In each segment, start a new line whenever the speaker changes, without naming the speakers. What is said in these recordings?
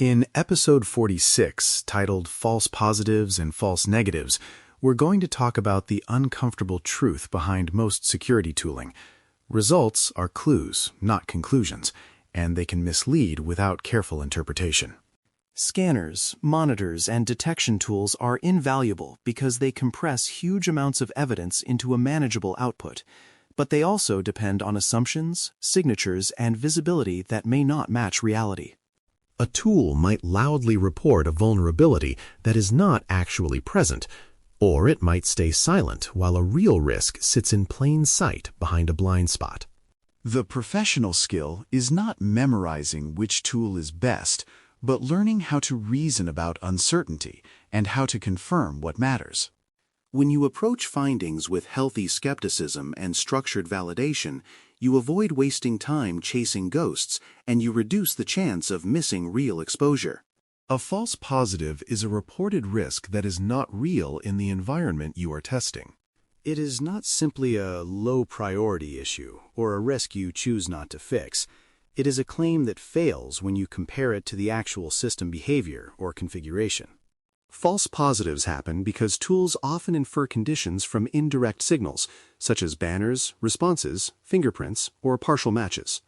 In episode 46, titled False Positives and False Negatives, we're going to talk about the uncomfortable truth behind most security tooling. Results are clues, not conclusions, and they can mislead without careful interpretation.
Scanners, monitors, and detection tools are invaluable because they compress huge amounts of evidence into a manageable output, but they also depend on assumptions, signatures, and visibility that may not match reality.
A tool might loudly report a vulnerability that is not actually present, or it might stay silent while a real risk sits in plain sight behind a blind spot.
The professional skill is not memorizing which tool is best, but learning how to reason about uncertainty and how to confirm what matters.
When you approach findings with healthy skepticism and structured validation, you avoid wasting time chasing ghosts and you reduce the chance of missing real exposure.
A false positive is a reported risk that is not real in the environment you are testing.
It is not simply a low-priority issue or a risk you choose not to fix. It is a claim that fails when you compare it to the actual system behavior or configuration.
False positives happen because tools often infer conditions from indirect signals, such as banners, responses, fingerprints, or partial matches.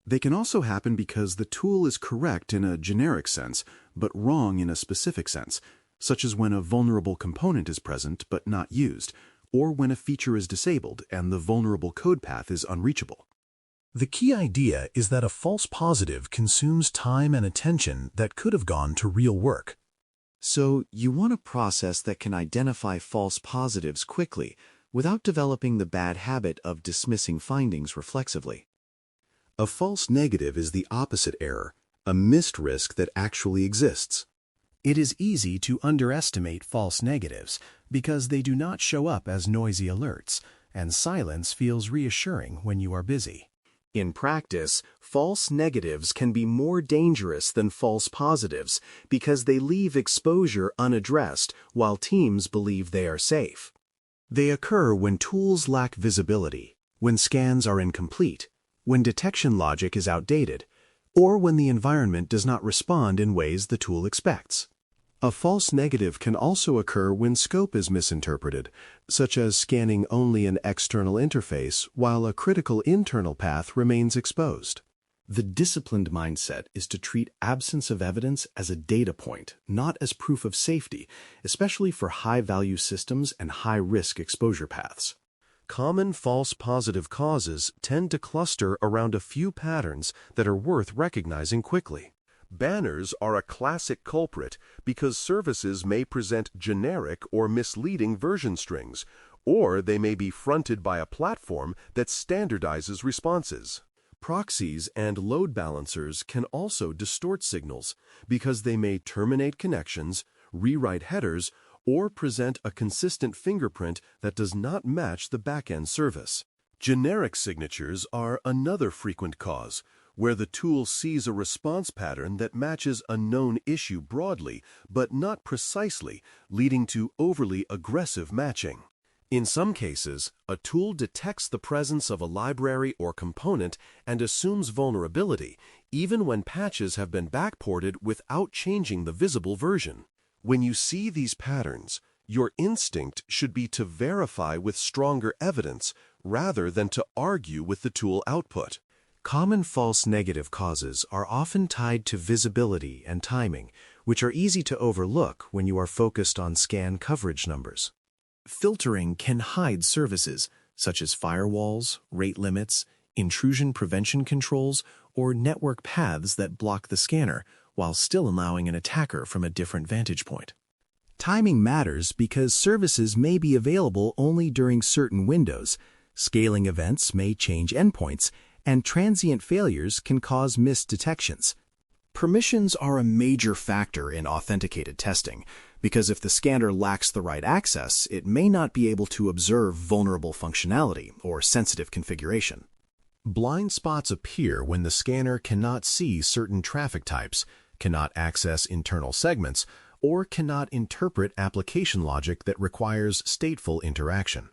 They can also happen because the tool is correct in a generic sense, but wrong in a specific sense, such as when a vulnerable component is present but not used, or when a feature is disabled and the vulnerable code path is unreachable.
The key idea is that a false positive consumes time and attention that could have gone to real work.
So you want a process that can identify false positives quickly without developing the bad habit of dismissing findings reflexively. A false negative is the opposite error, a missed risk that actually exists.
It is easy to underestimate false negatives because they do not show up as noisy alerts, and silence feels reassuring when you are busy.
In practice, false negatives can be more dangerous than false positives because they leave exposure unaddressed while teams believe they are safe. They occur when tools lack visibility, when scans are incomplete, when detection logic is outdated, or when the environment does not respond in ways the tool expects. A false negative can also occur when scope is misinterpreted, such as scanning only an external interface while a critical internal path remains exposed. The disciplined mindset is to treat absence of evidence as a data point, not as proof of safety, especially for high-value systems and high-risk exposure paths.
Common false positive causes tend to cluster around a few patterns that are worth recognizing quickly. Banners are a classic culprit because services may present generic or misleading version strings, or they may be fronted by a platform that standardizes responses. Proxies and load balancers can also distort signals because they may terminate connections, rewrite headers, or present a consistent fingerprint that does not match the backend service. Generic signatures are another frequent cause, where the tool sees a response pattern that matches a known issue broadly, but not precisely, leading to overly aggressive matching. In some cases, a tool detects the presence of a library or component and assumes vulnerability, even when patches have been backported without changing the visible version. When you see these patterns, your instinct should be to verify with stronger evidence rather than to argue with the tool output.
Common false negative causes are often tied to visibility and timing, which are easy to overlook when you are focused on scan coverage numbers. Filtering can hide services, such as firewalls, rate limits, intrusion prevention controls, or network paths that block the scanner, while still allowing an attacker from a different vantage point. Timing matters because services may be available only during certain windows, scaling events may change endpoints, and transient failures can cause missed detections. Permissions are a major factor in authenticated testing, because if the scanner lacks the right access, it may not be able to observe vulnerable functionality or sensitive configuration.
Blind spots appear when the scanner cannot see certain traffic types, cannot access internal segments, or cannot interpret application logic that requires stateful interaction.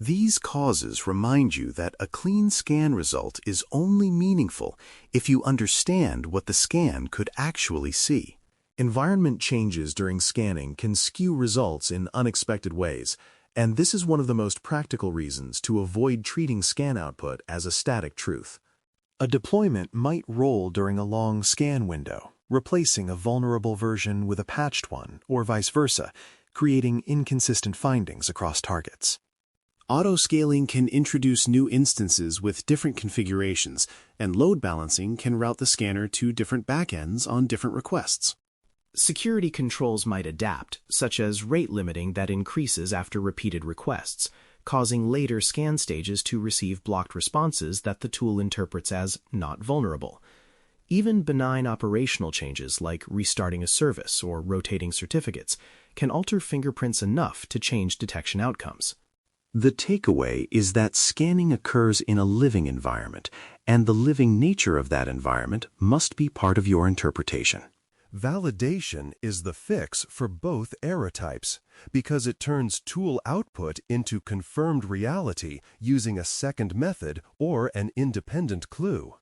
These causes remind you that a clean scan result is only meaningful if you understand what the scan could actually see.
Environment changes during scanning can skew results in unexpected ways, and this is one of the most practical reasons to avoid treating scan output as a static truth. A deployment might roll during a long scan window, replacing a vulnerable version with a patched one, or vice versa, creating inconsistent findings across targets.
Auto-scaling can introduce new instances with different configurations, and load balancing can route the scanner to different backends on different requests. Security controls might adapt, such as rate limiting that increases after repeated requests, causing later scan stages to receive blocked responses that the tool interprets as not vulnerable. Even benign operational changes like restarting a service or rotating certificates can alter fingerprints enough to change detection outcomes.
The takeaway is that scanning occurs in a living environment, and the living nature of that environment must be part of your interpretation.
Validation is the fix for both error types, because it turns tool output into confirmed reality using a second method or an independent clue.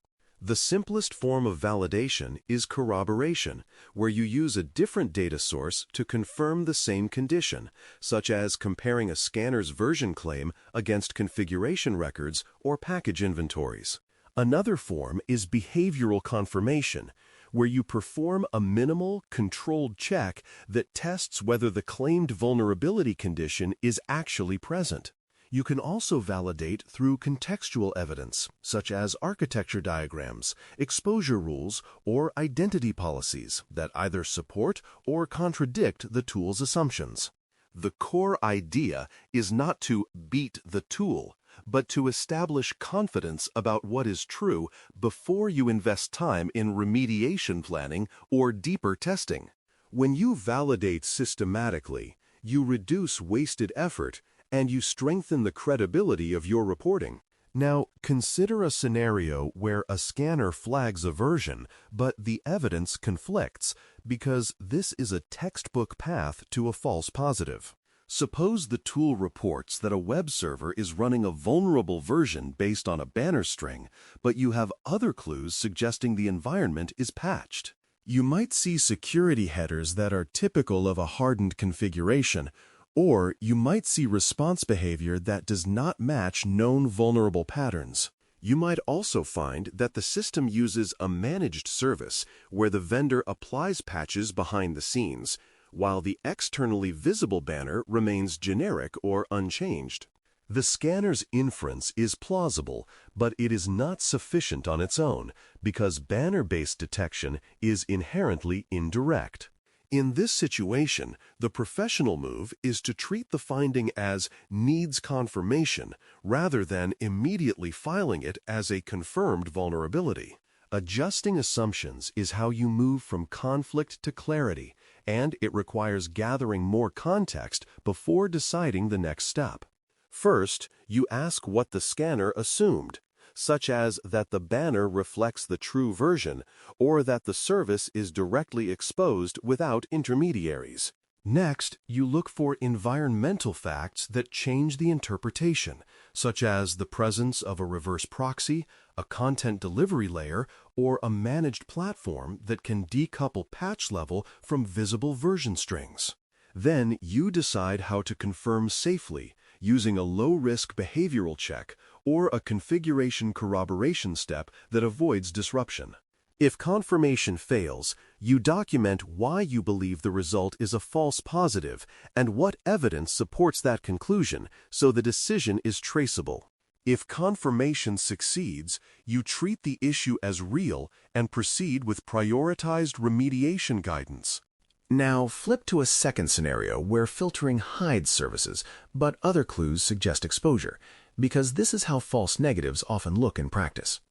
The simplest form of validation is corroboration, where you use a different data source to confirm the same condition, such as comparing a scanner's version claim against configuration records or package inventories. Another form is behavioral confirmation, where you perform a minimal, controlled check that tests whether the claimed vulnerability condition is actually present. You can also validate through contextual evidence, such as architecture diagrams, exposure rules, or identity policies that either support or contradict the tool's assumptions. The core idea is not to beat the tool, but to establish confidence about what is true before you invest time in remediation planning or deeper testing. When you validate systematically, you reduce wasted effort and you strengthen the credibility of your reporting. Now, consider a scenario where a scanner flags a version, but the evidence conflicts, because this is a textbook path to a false positive. Suppose the tool reports that a web server is running a vulnerable version based on a banner string, but you have other clues suggesting the environment is patched.
You might see security headers that are typical of a hardened configuration, or you might see response behavior that does not match known vulnerable patterns.
You might also find that the system uses a managed service where the vendor applies patches behind the scenes, while the externally visible banner remains generic or unchanged. The scanner's inference is plausible, but it is not sufficient on its own because banner-based detection is inherently indirect. In this situation, the professional move is to treat the finding as needs confirmation rather than immediately filing it as a confirmed vulnerability. Adjusting assumptions is how you move from conflict to clarity, and it requires gathering more context before deciding the next step. First, you ask what the scanner assumed, such as that the banner reflects the true version or that the service is directly exposed without intermediaries. Next, you look for environmental facts that change the interpretation, such as the presence of a reverse proxy, a content delivery layer, or a managed platform that can decouple patch level from visible version strings. Then you decide how to confirm safely using a low-risk behavioral check or a configuration corroboration step that avoids disruption. If confirmation fails, you document why you believe the result is a false positive and what evidence supports that conclusion so the decision is traceable. If confirmation succeeds, you treat the issue as real and proceed with prioritized remediation guidance.
Now flip to a second scenario where filtering hides services, but other clues suggest exposure, because this is how false negatives often look in practice.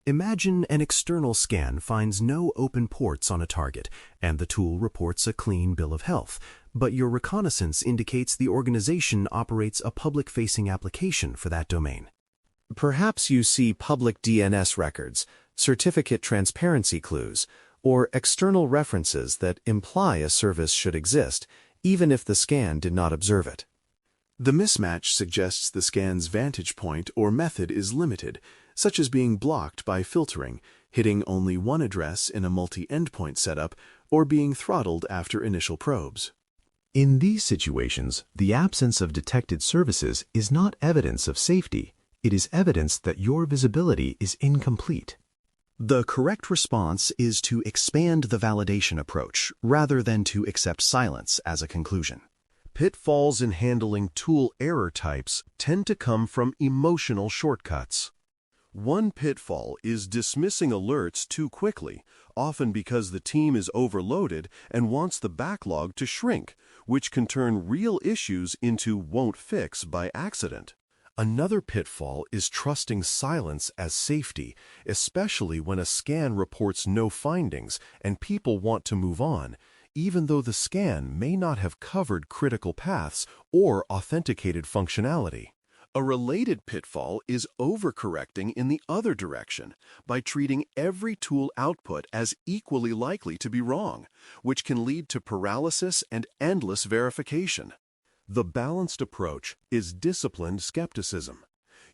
Imagine an external scan finds no open ports on a target, and the tool reports a clean bill of health, but your reconnaissance indicates the organization operates a public-facing application for that domain. Perhaps you see public DNS records, certificate transparency clues, or external references that imply a service should exist, even if the scan did not observe it.
The mismatch suggests the scan's vantage point or method is limited, such as being blocked by filtering, hitting only one address in a multi-endpoint setup, or being throttled after initial probes.
In these situations, the absence of detected services is not evidence of safety. It is evidence that your visibility is incomplete.
The correct response is to expand the validation approach rather than to accept silence as a conclusion.
Pitfalls in handling tool error types tend to come from emotional shortcuts. One pitfall is dismissing alerts too quickly, often because the team is overloaded and wants the backlog to shrink, which can turn real issues into won't fix by accident. Another pitfall is trusting silence as safety, especially when a scan reports no findings and people want to move on, even though the scan may not have covered critical paths or authenticated functionality. A related pitfall is overcorrecting in the other direction by treating every tool output as equally likely to be wrong, which can lead to paralysis and endless verification. The balanced approach is disciplined skepticism.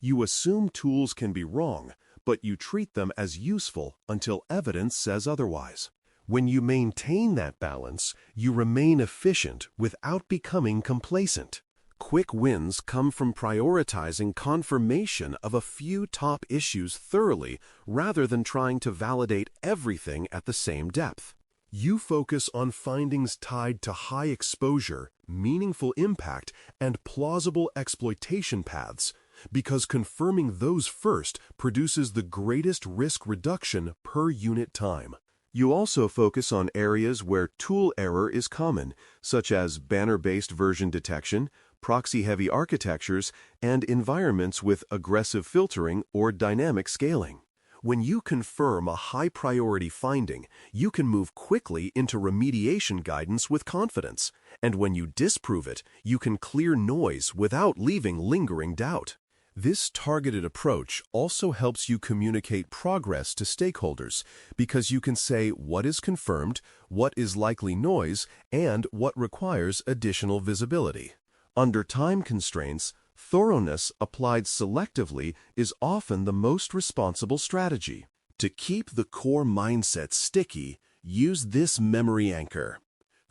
You assume tools can be wrong, but you treat them as useful until evidence says otherwise. When you maintain that balance, you remain efficient without becoming complacent. Quick wins come from prioritizing confirmation of a few top issues thoroughly rather than trying to validate everything at the same depth. You focus on findings tied to high exposure, meaningful impact, and plausible exploitation paths, because confirming those first produces the greatest risk reduction per unit time. You also focus on areas where tool error is common, such as banner-based version detection, proxy-heavy architectures, and environments with aggressive filtering or dynamic scaling. When you confirm a high-priority finding, you can move quickly into remediation guidance with confidence, and when you disprove it, you can clear noise without leaving lingering doubt. This targeted approach also helps you communicate progress to stakeholders because you can say what is confirmed, what is likely noise, and what requires additional visibility. Under time constraints, thoroughness applied selectively is often the most responsible strategy. To keep the core mindset sticky, use this memory anchor.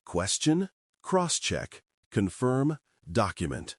Question, cross-check, confirm, document.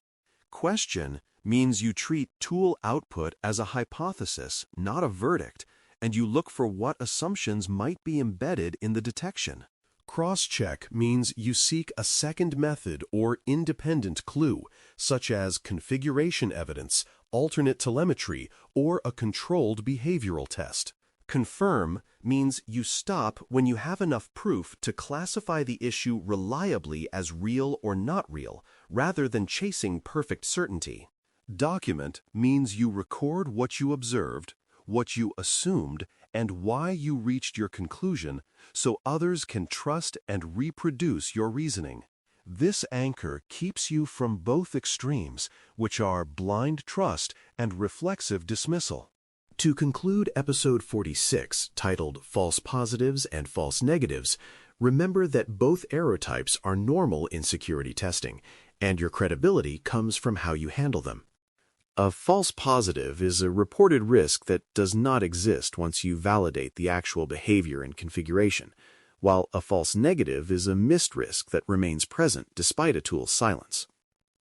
Question means you treat tool output as a hypothesis, not a verdict, and you look for what assumptions might be embedded in the detection. Cross-check means you seek a second method or independent clue, such as configuration evidence, alternate telemetry, or a controlled behavioral test. Confirm means you stop when you have enough proof to classify the issue reliably as real or not real, rather than chasing perfect certainty. Document means you record what you observed, what you assumed, and why you reached your conclusion so others can trust and reproduce your reasoning. This anchor keeps you from both extremes, which are blind trust and reflexive dismissal.
To conclude episode 46, titled False Positives and False Negatives, remember that both error types are normal in security testing, and your credibility comes from how you handle them. A false positive is a reported risk that does not exist once you validate the actual behavior and configuration, while a false negative is a missed risk that remains present despite a tool's silence.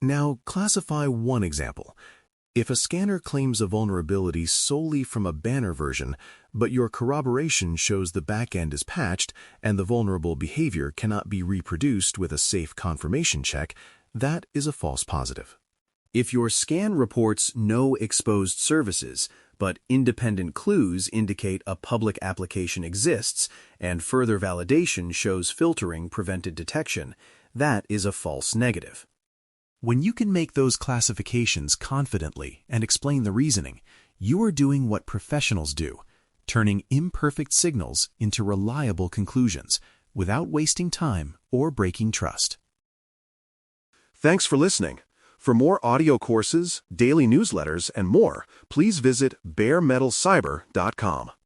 Now, classify one example. If a scanner claims a vulnerability solely from a banner version, but your corroboration shows the backend is patched and the vulnerable behavior cannot be reproduced with a safe confirmation check, that is a false positive. If your scan reports no exposed services, but independent clues indicate a public application exists and further validation shows filtering prevented detection, that is a false negative. When you can make those classifications confidently and explain the reasoning, you are doing what professionals do, turning imperfect signals into reliable conclusions without wasting time or breaking trust.
Thanks for listening. For more audio courses, daily newsletters, and more, please visit DailyCyber.News.